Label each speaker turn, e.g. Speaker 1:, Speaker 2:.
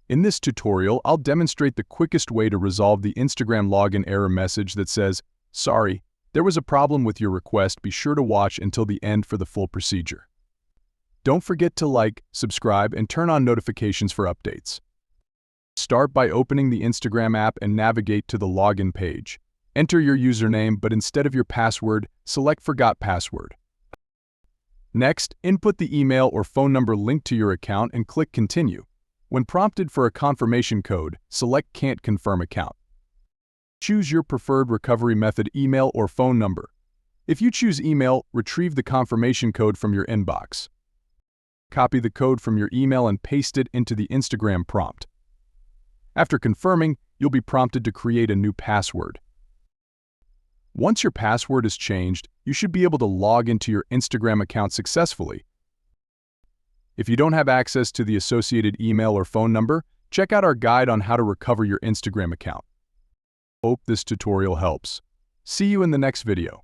Speaker 1: In this tutorial, I'll demonstrate the quickest way to resolve the Instagram login error message that says, "Sorry, there was a problem with your request. Be sure to watch until the end for the full procedure." Don't forget to like, subscribe, and turn on notifications for updates. Start by opening the Instagram app and navigate to the login page. Enter your username, but instead of your password, select Forgot Password. Next, input the email or phone number linked to your account and click Continue. When prompted for a confirmation code, select Can't Confirm Account. Choose your preferred recovery method, email or phone number. If you choose email, retrieve the confirmation code from your inbox. Copy the code from your email and paste it into the Instagram prompt. After confirming, you'll be prompted to create a new password. Once your password is changed, you should be able to log into your Instagram account successfully. If you don't have access to the associated email or phone number, check out our guide on how to recover your Instagram account. Hope this tutorial helps. See you in the next video.